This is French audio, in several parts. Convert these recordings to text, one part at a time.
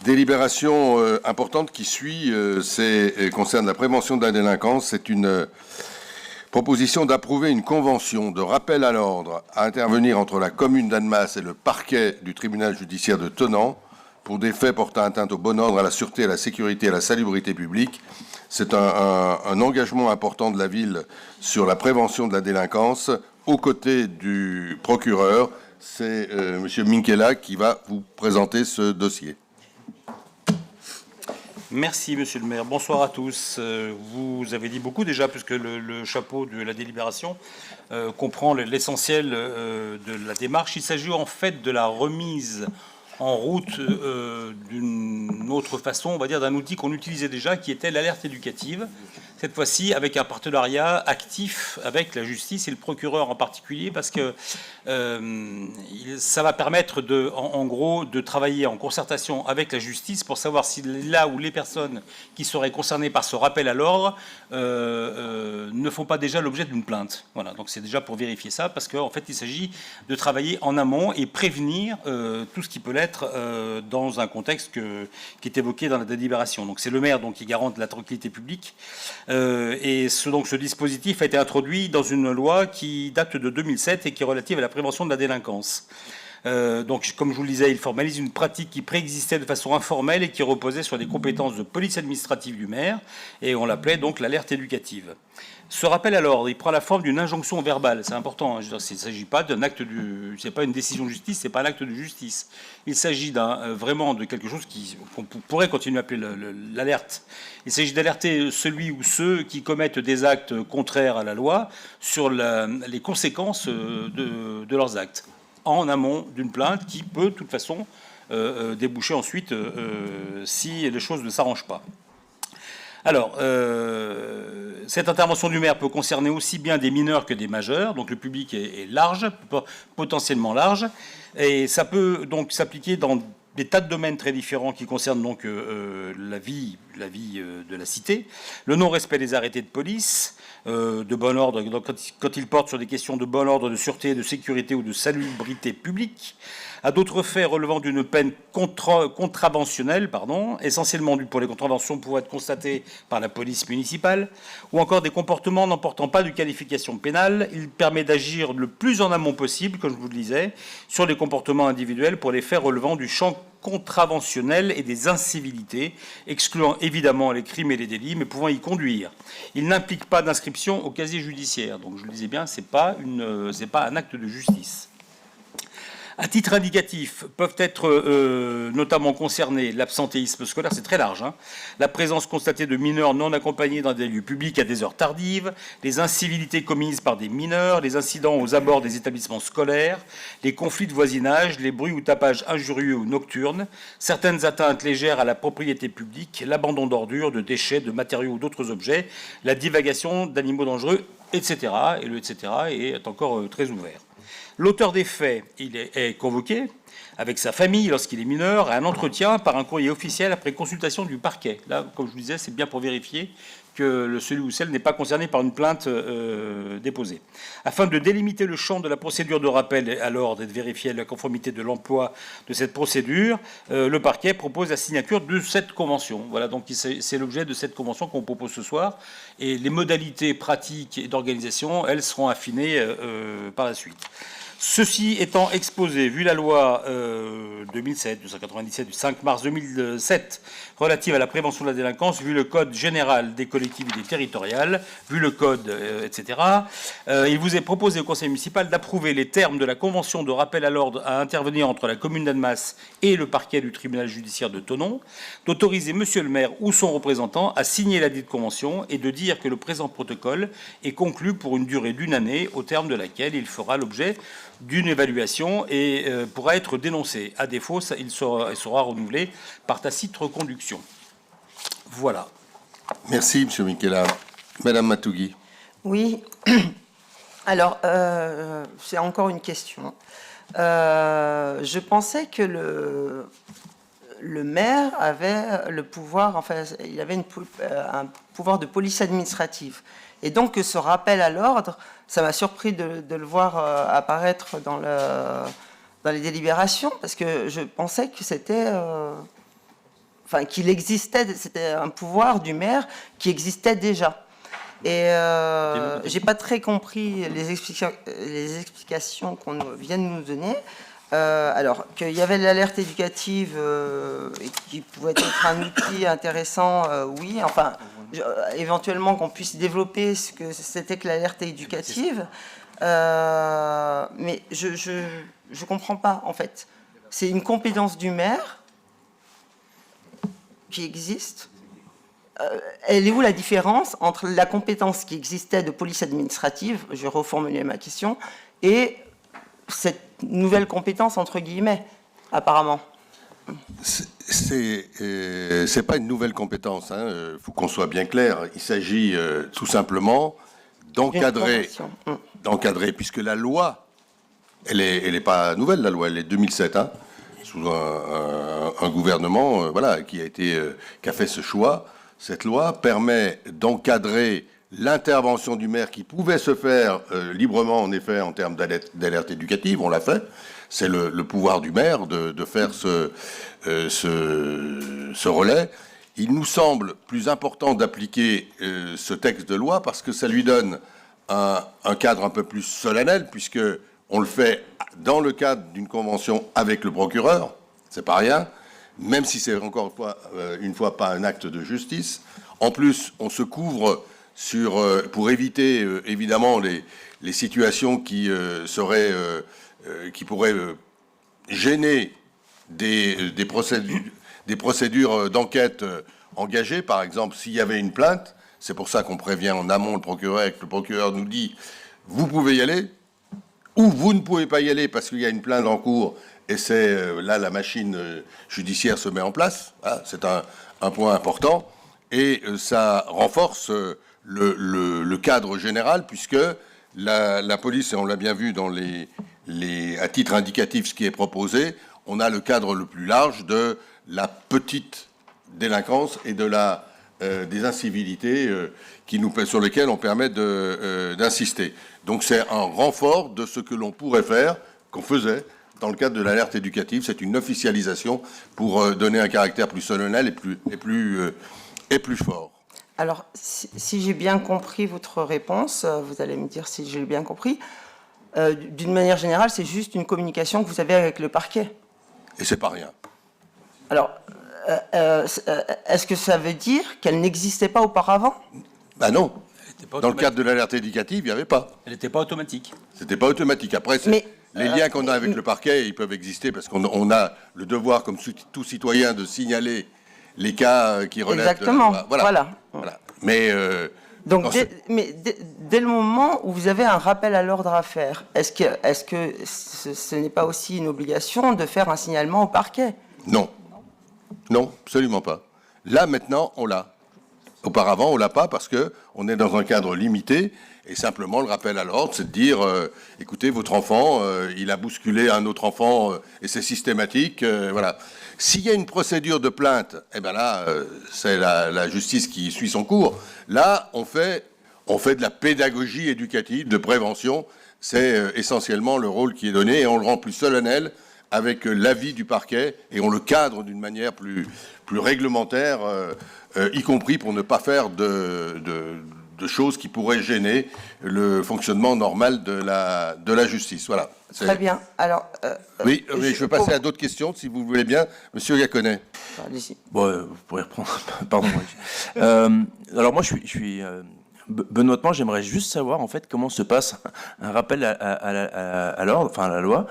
Délibération importante qui suit, concerne la prévention de la délinquance. C'est une proposition d'approuver une convention de rappel à l'ordre à intervenir entre la commune d'Annemasse et le parquet du tribunal judiciaire de Thonan pour des faits portant atteinte au bon ordre, à la sûreté, à la sécurité et à la salubrité publique. C'est un engagement important de la ville sur la prévention de la délinquance aux côtés du procureur. C'est M. Minkela qui va vous présenter ce dossier. Merci, Monsieur le maire. Bonsoir à tous. Vous avez dit beaucoup déjà, puisque le chapeau de la délibération comprend l'essentiel de la démarche. Il s'agit en fait de la remise en route d'une autre façon, on va dire, d'un outil qu'on utilisait déjà, qui était l'alerte éducative. Cette fois-ci, avec un partenariat actif avec la justice et le procureur en particulier, parce que ça va permettre, en gros, de travailler en concertation avec la justice pour savoir si là où les personnes qui seraient concernées par ce rappel à l'ordre ne font pas déjà l'objet d'une plainte. Voilà, donc c'est déjà pour vérifier ça, parce qu'en fait, il s'agit de travailler en amont et prévenir tout ce qui peut l'être dans un contexte qui est évoqué dans la délibération. Donc c'est le maire qui garante la tranquillité publique. Donc ce dispositif a été introduit dans une loi qui date de 2007 et qui est relative à la prévention de la délinquance. Donc, comme je vous le disais, il formalise une pratique qui préexistait de façon informelle et qui reposait sur des compétences de police administrative du maire, et on l'appelait donc l'alerte éducative. Ce rappel à l'ordre, il prend la forme d'une injonction verbale, c'est important. Hein, il ne s'agit pas d'un acte c'est pas une décision de justice, c'est pas un acte de justice. Il s'agit vraiment de quelque chose qu'on pourrait continuer à appeler l'alerte. Il s'agit d'alerter celui ou ceux qui commettent des actes contraires à la loi sur les conséquences de leurs actes, en amont d'une plainte qui peut, de toute façon, déboucher ensuite si les choses ne s'arrangent pas. Alors, cette intervention du maire peut concerner aussi bien des mineurs que des majeurs, donc le public est large, potentiellement large, et ça peut donc s'appliquer dans des tas de domaines très différents qui concernent donc la vie de la cité, le non-respect des arrêtés de police, de bon ordre, donc quand ils portent sur des questions de bon ordre, de sûreté, de sécurité ou de salubrité publique, à d'autres faits relevant d'une peine contraventionnelle, essentiellement pour les contraventions pouvant être constatées par la police municipale, ou encore des comportements n'emportant pas de qualification pénale. Il permet d'agir le plus en amont possible, comme je vous le disais, sur les comportements individuels pour les faits relevant du champ contraventionnel et des incivilités, excluant évidemment les crimes et les délits, mais pouvant y conduire. Il n'implique pas d'inscription au casier judiciaire. Donc je le disais bien, c'est pas un acte de justice. À titre indicatif, peuvent être notamment concernés l'absentéisme scolaire, c'est très large, la présence constatée de mineurs non accompagnés dans des lieux publics à des heures tardives, les incivilités commises par des mineurs, les incidents aux abords des établissements scolaires, les conflits de voisinage, les bruits ou tapages injurieux ou nocturnes, certaines atteintes légères à la propriété publique, l'abandon d'ordures, de déchets, de matériaux ou d'autres objets, la divagation d'animaux dangereux, etc. Et le etc. est encore très ouvert. L'auteur des faits, il est convoqué avec sa famille lorsqu'il est mineur à un entretien par un courrier officiel après consultation du parquet. Là, comme je vous disais, c'est bien pour vérifier que celui ou celle n'est pas concerné par une plainte déposée. Afin de délimiter le champ de la procédure de rappel à l'ordre et de vérifier la conformité de l'emploi de cette procédure, le parquet propose la signature de cette convention. Voilà, donc c'est l'objet de cette convention qu'on propose ce soir. Et les modalités pratiques et d'organisation, elles seront affinées par la suite. Ceci étant exposé, vu la loi 2007-297 du 5 mars 2007 relative à la prévention de la délinquance, vu le Code général des collectivités territoriales, vu le Code, etc., il vous est proposé au Conseil municipal d'approuver les termes de la convention de rappel à l'ordre à intervenir entre la commune d'Annemasse et le parquet du tribunal judiciaire de Thonon, d'autoriser monsieur le maire ou son représentant à signer la dite convention et de dire que le présent protocole est conclu pour une durée d'1 année, au terme de laquelle il fera l'objet d'une évaluation et pourra être dénoncé. À défaut, il sera renouvelé par tacite reconduction. Voilà. Merci, M. Minkela. Madame Matougui. Oui. Alors, c'est encore une question. Je pensais que le maire avait le pouvoir, enfin, il avait un pouvoir de police administrative. Et donc, ce rappel à l'ordre, ça m'a surpris de le voir apparaître dans les délibérations, parce que je pensais que c'était enfin, qu'il existait, c'était un pouvoir du maire qui existait déjà. Et j'ai pas très compris les explications qu'on vient de nous donner. Alors, qu'il y avait l'alerte éducative et qui pouvait être un outil intéressant, oui. Enfin, éventuellement qu'on puisse développer ce que c'était que l'alerte éducative. Mais je comprends pas, en fait. C'est une compétence du maire qui existe. Elle est où la différence entre la compétence qui existait de police administrative, je vais reformuler ma question, et cette nouvelle compétence, entre guillemets, apparemment? C'est pas une nouvelle compétence, hein. Faut qu'on soit bien clair. Il s'agit tout simplement d'encadrer, puisque la loi, elle est pas nouvelle, la loi, elle est 2007, hein, sous un gouvernement, voilà, qui a fait ce choix. Cette loi permet d'encadrer l'intervention du maire qui pouvait se faire librement, en effet, en termes d'alerte éducative. On l'a fait. C'est le pouvoir du maire de faire ce relais. Il nous semble plus important d'appliquer ce texte de loi parce que ça lui donne un cadre un peu plus solennel, puisque on le fait dans le cadre d'une convention avec le procureur. C'est pas rien. Même si c'est encore une fois pas un acte de justice. En plus, on se couvre pour éviter évidemment les situations qui pourraient gêner des procédures d'enquête engagées. Par exemple, s'il y avait une plainte, c'est pour ça qu'on prévient en amont le procureur et que le procureur nous dit vous pouvez y aller ou vous ne pouvez pas y aller parce qu'il y a une plainte en cours. Et c'est là la machine judiciaire se met en place. Hein, c'est un point important. Et ça renforce le cadre général, puisque la police, et on l'a bien vu à titre indicatif ce qui est proposé, on a le cadre le plus large de la petite délinquance et des incivilités sur lesquelles on permet d'insister. Donc c'est un renfort de ce que l'on pourrait faire, qu'on faisait, dans le cadre de l'alerte éducative. C'est une officialisation pour donner un caractère plus solennel et plus fort. Alors, si j'ai bien compris votre réponse, vous allez me dire si j'ai bien compris, d'une manière générale, c'est juste une communication que vous avez avec le parquet. Et c'est pas rien. Alors, est-ce que ça veut dire qu'elle n'existait pas auparavant? Ben non. Dans le cadre de l'alerte éducative, il n'y avait pas. Elle n'était pas automatique. C'était pas automatique. Après, les liens qu'on a avec le parquet, ils peuvent exister parce qu'on a le devoir, comme tout citoyen, de signaler les cas qui relèvent. Exactement. Voilà. Mais donc, dès le moment où vous avez un rappel à l'ordre à faire, est-ce que ce n'est pas aussi une obligation de faire un signalement au parquet? Non. Non, absolument pas. Là, maintenant, on l'a. Auparavant, on l'a pas parce que on est dans un cadre limité et simplement le rappel à l'ordre, c'est de dire écoutez, votre enfant, il a bousculé un autre enfant et c'est systématique, voilà. S'il y a une procédure de plainte, eh ben là, c'est la justice qui suit son cours. Là, on fait de la pédagogie éducative, de prévention. C'est essentiellement le rôle qui est donné et on le rend plus solennel avec l'avis du parquet et on le cadre d'une manière plus réglementaire. Y compris pour ne pas faire de choses qui pourraient gêner le fonctionnement normal de la justice. Voilà. Très bien. Alors, oui, mais je vais passer à d'autres questions, si vous voulez bien. Monsieur Gaconnet. Allez-y. Bon, vous pourrez reprendre. Pardon. Alors moi, je suis benoîtement, j'aimerais juste savoir en fait comment se passe un rappel à l'ordre, enfin à la loi.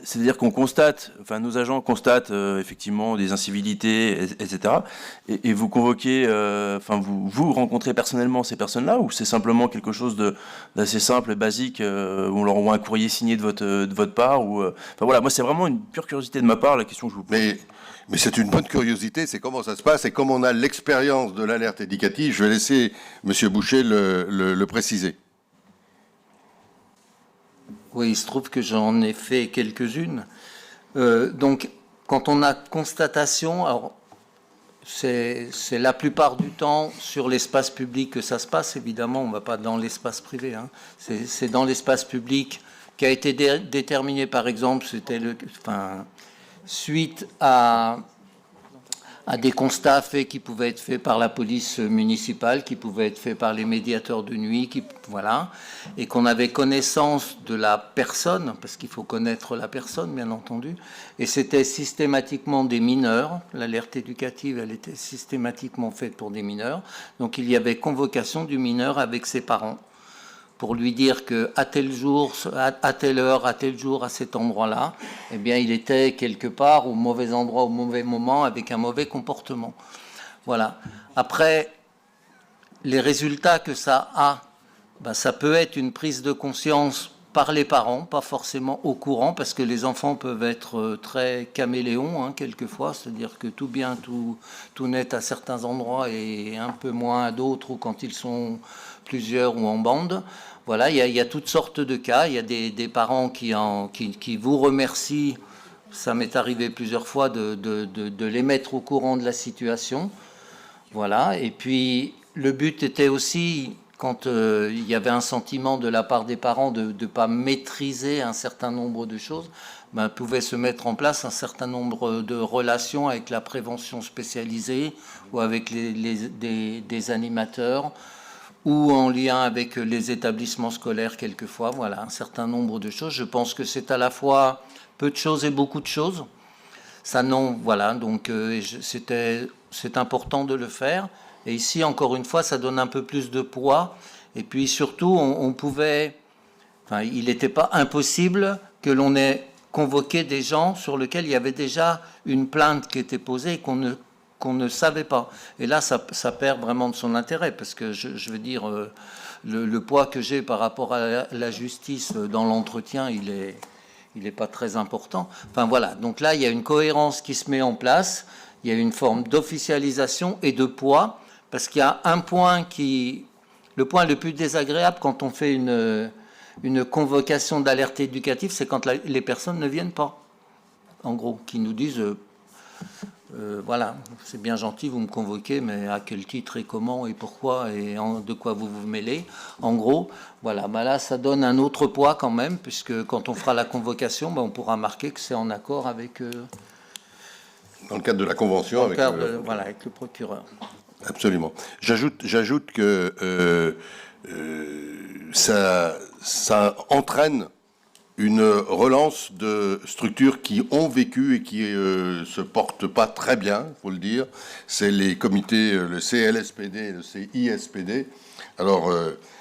C'est-à-dire qu'on constate, enfin nos agents constatent effectivement des incivilités, etc. Et vous convoquez, enfin vous rencontrez personnellement ces personnes-là, ou c'est simplement quelque chose d'assez simple et basique, où on leur envoie un courrier signé de votre part, ou enfin voilà, moi c'est vraiment une pure curiosité de ma part la question que je vous pose. Mais c'est une bonne curiosité, c'est comment ça se passe et comme on a l'expérience de l'alerte éducative. Je vais laisser Monsieur Boucher le préciser. Oui, il se trouve que j'en ai fait quelques-unes. Donc, quand on a constatation, alors c'est la plupart du temps sur l'espace public que ça se passe. Évidemment, on ne va pas dans l'espace privé. Hein. C'est dans l'espace public qui a été déterminé, par exemple, c'était suite à à des constats faits qui pouvaient être faits par la police municipale, qui pouvaient être faits par les médiateurs de nuit, voilà, et qu'on avait connaissance de la personne, parce qu'il faut connaître la personne, bien entendu, et c'était systématiquement des mineurs. L'alerte éducative, elle était systématiquement faite pour des mineurs, donc il y avait convocation du mineur avec ses parents, pour lui dire qu'à tel jour, à telle heure, à tel jour, à cet endroit-là, eh bien, il était quelque part au mauvais endroit, au mauvais moment, avec un mauvais comportement. Voilà. Après, les résultats que ça a, ben, ça peut être une prise de conscience par les parents, pas forcément au courant, parce que les enfants peuvent être très caméléons, quelquefois, c'est-à-dire que tout bien, tout net à certains endroits et un peu moins à d'autres, ou quand ils sont plusieurs ou en bande. Voilà, il y a toutes sortes de cas. Il y a des parents qui vous remercient. Ça m'est arrivé plusieurs fois de les mettre au courant de la situation. Voilà, et puis le but était aussi, quand il y avait un sentiment de la part des parents de ne pas maîtriser un certain nombre de choses, ben, pouvait se mettre en place un certain nombre de relations avec la prévention spécialisée ou avec des animateurs, ou en lien avec les établissements scolaires quelquefois. Voilà, un certain nombre de choses. Je pense que c'est à la fois peu de choses et beaucoup de choses. Ça, non, voilà, donc c'est important de le faire. Et ici, encore une fois, ça donne un peu plus de poids. Et puis surtout, on pouvait... Enfin, il n'était pas impossible que l'on ait convoqué des gens sur lesquels il y avait déjà une plainte qui était posée et qu'on ne savait pas. Et là, ça perd vraiment de son intérêt, parce que je veux dire, le poids que j'ai par rapport à la justice dans l'entretien, il est pas très important. Enfin voilà, donc là, il y a une cohérence qui se met en place, il y a une forme d'officialisation et de poids, parce qu'il y a un point le point le plus désagréable quand on fait une convocation d'alerte éducative, c'est quand les personnes ne viennent pas, en gros, qui nous disent... voilà, c'est bien gentil, vous me convoquez, mais à quel titre et comment et pourquoi et de quoi vous vous mêlez. En gros, voilà, ben là, ça donne un autre poids quand même, puisque quand on fera la convocation, ben on pourra marquer que c'est en accord avec... dans le cadre de la convention avec avec le procureur. Absolument. J'ajoute que ça entraîne une relance de structures qui ont vécu et qui se portent pas très bien, faut le dire. C'est les comités, le CLSPD et le CISPD. Alors,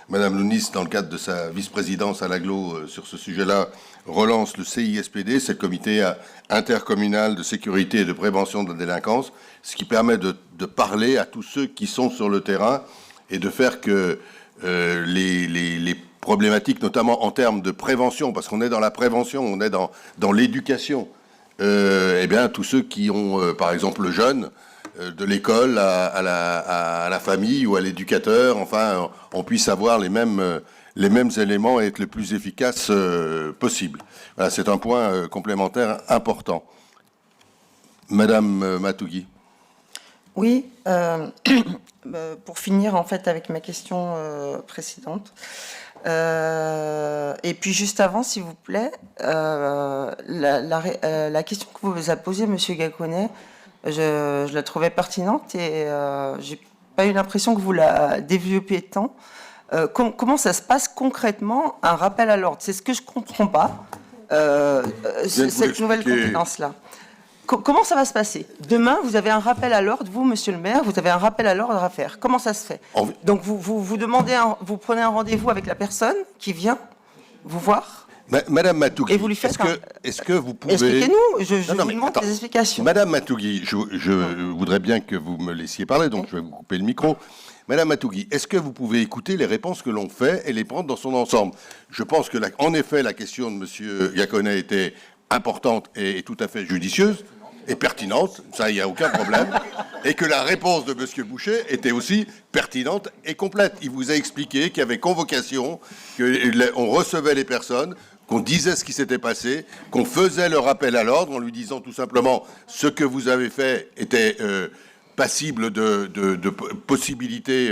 Madame Lounis, dans le cadre de sa vice-présidence à l'Aglo sur ce sujet-là, relance le CISPD, c'est le comité intercommunal de sécurité et de prévention de la délinquance, ce qui permet de parler à tous ceux qui sont sur le terrain et de faire que les problématiques, notamment en termes de prévention, parce qu'on est dans la prévention, on est dans l'éducation. Eh bien, tous ceux qui ont, par exemple, le jeune, de l'école à la famille ou à l'éducateur, enfin, on puisse avoir les mêmes éléments et être le plus efficace possible. Voilà, c'est un point complémentaire important. Madame Matougui. Oui, pour finir en fait avec ma question précédente. Et puis juste avant, s'il vous plaît, la question que vous a posée Monsieur Gaconnet, je la trouvais pertinente et j'ai pas eu l'impression que vous la développiez tant. Comment ça se passe concrètement un rappel à l'ordre? C'est ce que je comprends pas, cette nouvelle compétence-là. Comment ça va se passer? Demain, vous avez un rappel à l'ordre, vous, monsieur le maire, vous avez un rappel à l'ordre à faire. Comment ça se fait? Donc, vous demandez, vous prenez un rendez-vous avec la personne qui vient vous voir? Madame Matougui, et vous lui faites est-ce que vous pouvez... Expliquez-nous, je vous demande des explications. Madame Matougui, je voudrais bien que vous me laissiez parler, donc je vais vous couper le micro. Madame Matougui, est-ce que vous pouvez écouter les réponses que l'on fait et les prendre dans son ensemble? Je pense que, en effet, la question de monsieur Gaconnet était importante et tout à fait judicieuse et pertinente, ça, il n'y a aucun problème, et que la réponse de monsieur Boucher était aussi pertinente et complète. Il vous a expliqué qu'il y avait convocation, qu'on recevait les personnes, qu'on disait ce qui s'était passé, qu'on faisait le rappel à l'ordre en lui disant tout simplement ce que vous avez fait était passible de possibilités,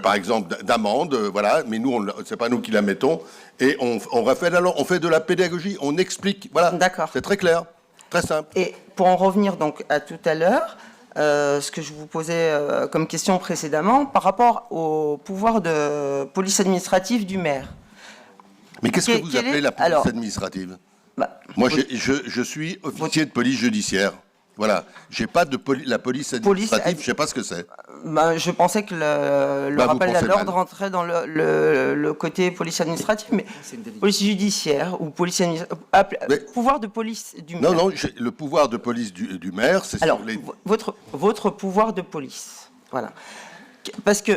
par exemple, d'amende, voilà, mais nous, c'est pas nous qui la mettons, et on rappelle alors, on fait de la pédagogie, on explique, voilà. D'accord. C'est très clair, très simple. Et pour en revenir donc à tout à l'heure, ce que je vous posais comme question précédemment par rapport au pouvoir de police administrative du maire. Mais qu'est-ce que vous Quel appelez est- la police alors, administrative? Bah, Moi, je suis officier de police judiciaire. Voilà. J'ai pas de la police administrative, je sais pas ce que c'est. je pensais que le Bah, vous rappel à pensez l'ordre mal. rentrait dans le côté police administrative, mais police judiciaire ou police Mais- pouvoir de police du Non, maire. non, le pouvoir de police du maire, c'est Alors, sur les... votre pouvoir de police, voilà. Parce que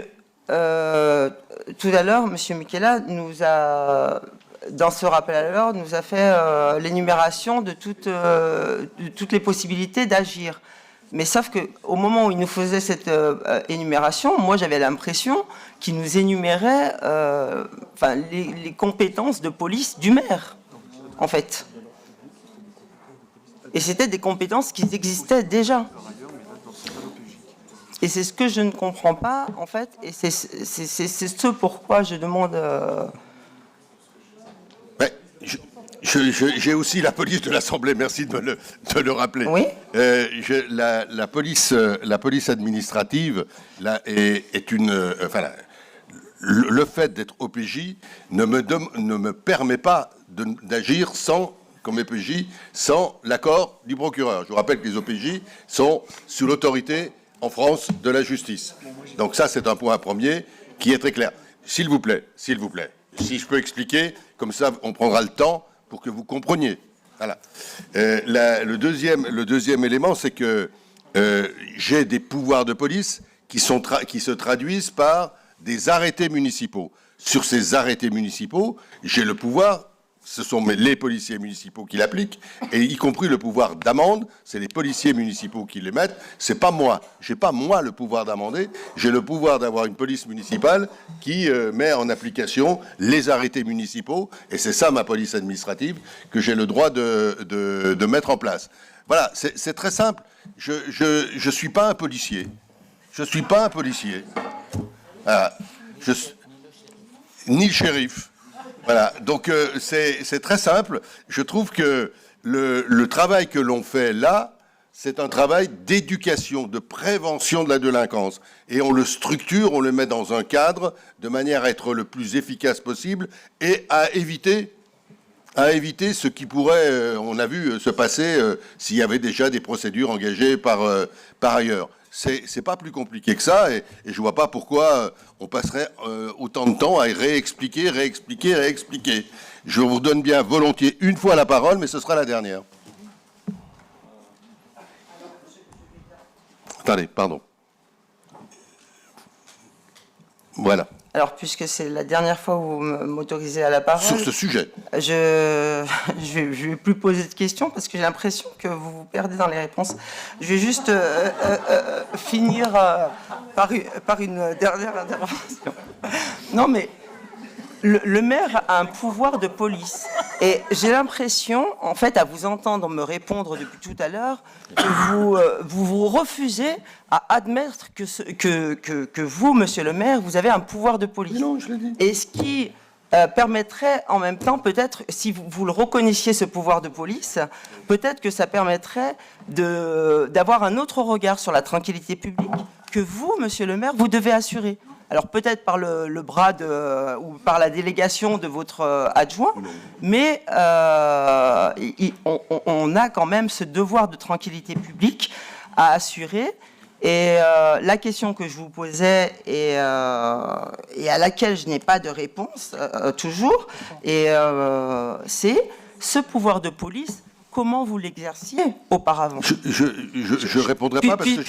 tout à l'heure, M. Michela nous a, dans ce rappel à l'ordre, nous a fait l'énumération de toutes les possibilités d'agir. Mais sauf qu'au moment où il nous faisait cette énumération, moi j'avais l'impression qu'il nous énumérait les compétences de police du maire, en fait. Et c'était des compétences qui existaient déjà. Et c'est ce que je ne comprends pas, en fait, et c'est ce pourquoi je demande... Ouais, j'ai aussi la police de l'Assemblée, merci de le rappeler. Oui. La police administrative est une... le fait d'être OPJ ne me permet pas d'agir comme OPJ sans l'accord du procureur. Je vous rappelle que les OPJ sont sous l'autorité en France de la justice. Donc ça, c'est un point premier qui est très clair. S'il vous plaît, si je peux expliquer, comme ça on prendra le temps pour que vous compreniez. Voilà. Le deuxième élément, c'est que j'ai des pouvoirs de police qui se traduisent par des arrêtés municipaux. Sur ces arrêtés municipaux, j'ai le pouvoir, ce sont les policiers municipaux qui l'appliquent, et y compris le pouvoir d'amende, c'est les policiers municipaux qui les mettent, c'est pas moi. J'ai pas moi le pouvoir d'amender, j'ai le pouvoir d'avoir une police municipale qui met en application les arrêtés municipaux, et c'est ça ma police administrative que j'ai le droit de mettre en place. Voilà, c'est très simple. Je suis pas un policier. Je suis pas un policier. Voilà. Ni le shérif. Voilà, donc c'est très simple. Je trouve que le travail que l'on fait là, c'est un travail d'éducation, de prévention de la délinquance. Et on le structure, on le met dans un cadre de manière à être le plus efficace possible et à éviter ce qui pourrait, on a vu, se passer s'il y avait déjà des procédures engagées par ailleurs. C'est pas plus compliqué que ça, et je vois pas pourquoi on passerait autant de temps à réexpliquer. Je vous donne bien volontiers une fois la parole, mais ce sera la dernière. Attendez, pardon. Voilà. Alors, puisque c'est la dernière fois où vous m'autorisez à la parole... Sur ce sujet. Je vais plus poser de questions parce que j'ai l'impression que vous vous perdez dans les réponses. Je vais juste finir par une dernière intervention. Non, mais le maire a un pouvoir de police. Et j'ai l'impression, en fait, à vous entendre me répondre depuis tout à l'heure, que vous refusez à admettre que vous, monsieur le maire, vous avez un pouvoir de police. Non, je l'ai dit. Et ce qui permettrait en même temps, peut-être, si vous le reconnaissiez, ce pouvoir de police, peut-être que ça permettrait d'avoir un autre regard sur la tranquillité publique que vous, monsieur le maire, vous devez assurer. Alors peut-être par le bras ou par la délégation de votre adjoint, mais on a quand même ce devoir de tranquillité publique à assurer. Et la question que je vous posais et à laquelle je n'ai pas de réponse toujours, c'est ce pouvoir de police. Comment vous l'exerciez auparavant? Je répondrai pas parce que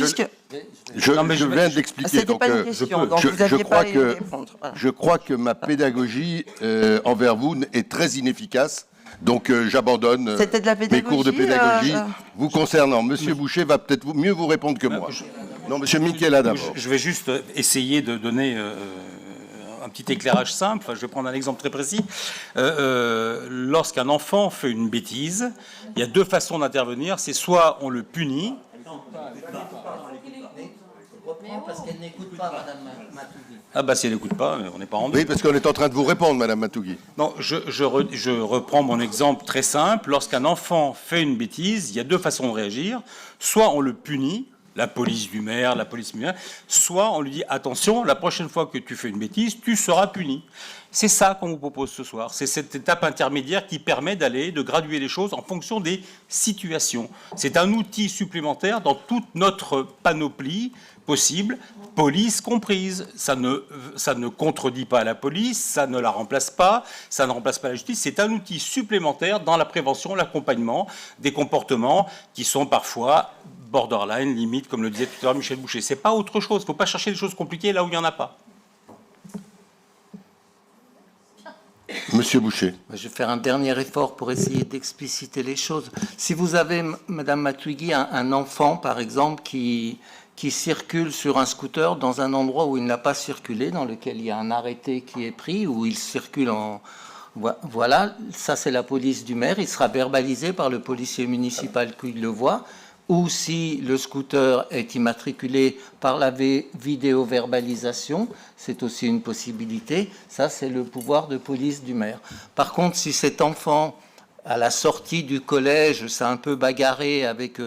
je viens d'expliquer. C'était pas une question, donc vous n'aviez pas à y répondre. Voilà. Je crois que ma pédagogie envers vous est très inefficace, donc j'abandonne mes cours de pédagogie vous concernant. Monsieur Boucher va peut-être mieux vous répondre que moi. Non, monsieur Michela d'abord. Je vais juste essayer de donner un petit éclairage simple. Je vais prendre un exemple très précis. Lorsqu'un enfant fait une bêtise, il y a deux façons d'intervenir. C'est soit on le punit. Parce qu'elle n'écoute pas, madame Matougi. Ah bah si elle n'écoute pas, on n'est pas en deux. Oui, parce qu'on est en train de vous répondre, madame Matougi. Non, je reprends mon exemple très simple. Lorsqu'un enfant fait une bêtise, il y a deux façons de réagir. Soit on le punit, la police du maire, la police municipale, soit on lui dit attention, la prochaine fois que tu fais une bêtise, tu seras puni. C'est ça qu'on vous propose ce soir. C'est cette étape intermédiaire qui permet de graduer les choses en fonction des situations. C'est un outil supplémentaire dans toute notre panoplie possible, police comprise. Ça ne contredit pas la police, ça ne la remplace pas, ça ne remplace pas la justice. C'est un outil supplémentaire dans la prévention, l'accompagnement des comportements qui sont parfois borderline, limite, comme le disait tout à l'heure Michel Boucher. C'est pas autre chose. Il ne faut pas chercher des choses compliquées là où il n'y en a pas. Monsieur Boucher. Je vais faire un dernier effort pour essayer d'expliciter les choses. Si vous avez, Madame Matouigui, un enfant, par exemple, qui circule sur un scooter dans un endroit où il n'a pas circulé, dans lequel il y a un arrêté qui est pris, où il circule en... Voilà, ça c'est la police du maire. Il sera verbalisé par le policier municipal qui le voit. Ou si le scooter est immatriculé par la vidéo-verbalisation, c'est aussi une possibilité. Ça, c'est le pouvoir de police du maire. Par contre, si cet enfant, à la sortie du collège, s'est un peu bagarré avec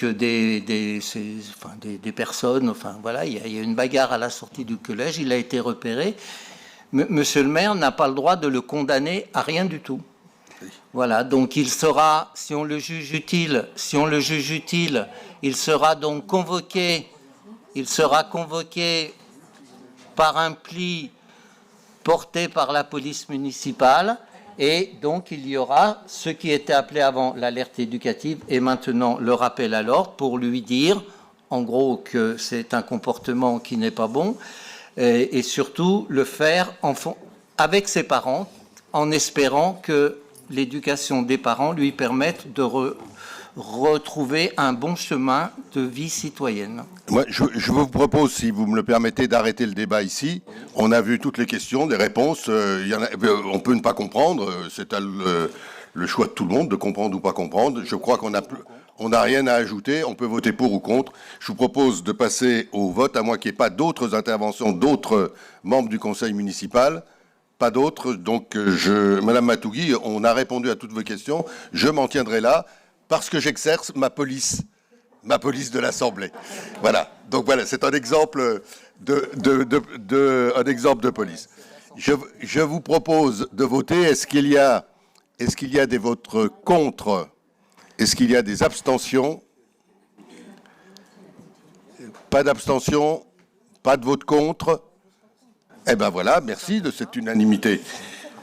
des personnes, enfin voilà, il y a une bagarre à la sortie du collège, il a été repéré, monsieur le maire n'a pas le droit de le condamner à rien du tout. Voilà, donc il sera, si on le juge utile, il sera donc convoqué par un pli porté par la police municipale, et donc il y aura ce qui était appelé avant l'alerte éducative et maintenant le rappel à l'ordre pour lui dire, en gros, que c'est un comportement qui n'est pas bon, et surtout le faire avec ses parents, en espérant que l'éducation des parents lui permette de retrouver un bon chemin de vie citoyenne. Moi, je vous propose, si vous me le permettez, d'arrêter le débat ici. On a vu toutes les questions, les réponses. On peut ne pas comprendre. C'est le choix de tout le monde de comprendre ou pas comprendre. Je crois qu'on n'a rien à ajouter. On peut voter pour ou contre. Je vous propose de passer au vote, à moins qu'il n'y ait pas d'autres interventions d'autres membres du conseil municipal. Pas d'autres, donc Madame Matouigui, on a répondu à toutes vos questions. Je m'en tiendrai là parce que j'exerce ma police de l'Assemblée. Voilà. Donc voilà, c'est un exemple un exemple de police. Je vous propose de voter. Est-ce qu'il y a des votes contre? Est-ce qu'il y a des abstentions? Pas d'abstention, pas de vote contre. Eh bien voilà, merci de cette unanimité.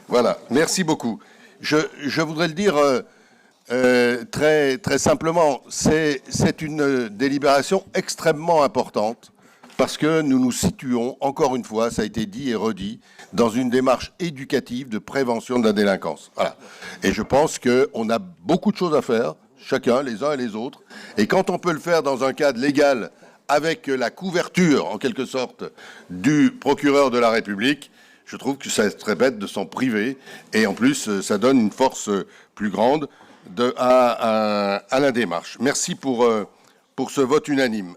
Voilà, merci beaucoup. Je voudrais le dire très, très simplement, c'est une délibération extrêmement importante parce que nous nous situons, encore une fois, ça a été dit et redit, dans une démarche éducative de prévention de la délinquance. Voilà. Et je pense qu'on a beaucoup de choses à faire, chacun, les uns et les autres. Et quand on peut le faire dans un cadre légal, avec la couverture, en quelque sorte, du procureur de la République, je trouve que ça serait bête de s'en priver. Et en plus, ça donne une force plus grande à la démarche. Merci pour ce vote unanime.